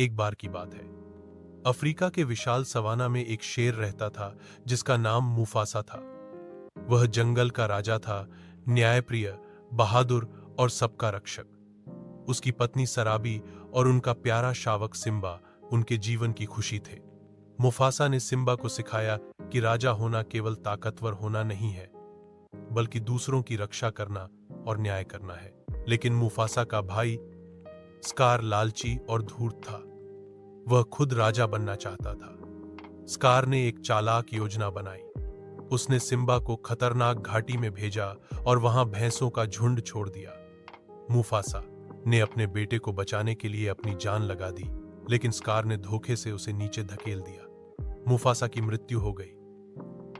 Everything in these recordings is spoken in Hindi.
एक बार की बात है। अफ्रीका के विशाल सवाना में एक शेर रहता था जिसका नाम मुफासा था। वह जंगल का राजा था, न्यायप्रिय, बहादुर और सबका रक्षक। उसकी पत्नी सराबी और उनका प्यारा शावक सिम्बा उनके जीवन की खुशी थे। मुफासा ने सिम्बा को सिखाया कि राजा होना केवल ताकतवर होना नहीं है, बल्कि दूसरों की रक्षा करना और न्याय करना है। लेकिन मुफासा का भाई स्कार लालची और धूर्त था। वह खुद राजा बनना चाहता था। स्कार ने एक चालाक योजना बनाई। उसने सिम्बा को खतरनाक घाटी में भेजा और वहां भैंसों का झुंड छोड़ दिया। मुफासा ने अपने बेटे को बचाने के लिए अपनी जान लगा दी, लेकिन स्कार ने धोखे से उसे नीचे धकेल दिया। मुफासा की मृत्यु हो गई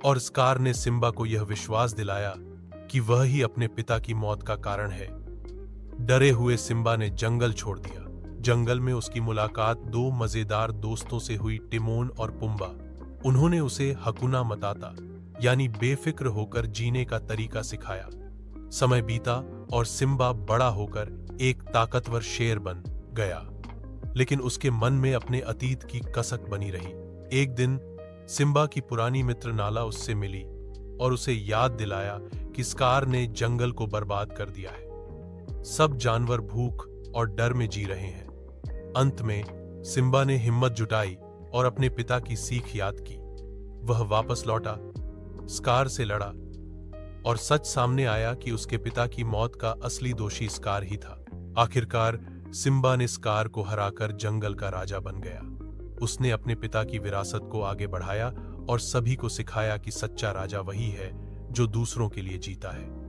और स्कार ने सिम्बा को यह विश्वास दिलाया कि वह ही अपने पिता की मौत का कारण है। डरे हुए सिम्बा ने जंगल छोड़ दिया। जंगल में उसकी मुलाकात दो मजेदार दोस्तों से हुई, टिमोन और पुम्बा। उन्होंने उसे हकुना मताता यानी बेफिक्र होकर जीने का तरीका सिखाया। समय बीता और सिम्बा बड़ा होकर एक ताकतवर शेर बन गया, लेकिन उसके मन में अपने अतीत की कसक बनी रही। एक दिन सिम्बा की पुरानी मित्र नाला उससे मिली और उसे याद दिलाया कि स्कार ने जंगल को बर्बाद कर दिया है। सब जानवर भूख और डर में जी रहे हैं। अंत में सिम्बा ने हिम्मत जुटाई और अपने पिता की सीख याद की। वह वापस लौटा, स्कार से लड़ा और सच सामने आया कि उसके पिता की मौत का असली दोषी स्कार ही था। आखिरकार सिम्बा ने स्कार को हराकर जंगल का राजा बन गया। उसने अपने पिता की विरासत को आगे बढ़ाया और सभी को सिखाया कि सच्चा राजा वही है जो दूसरों के लिए जीता है।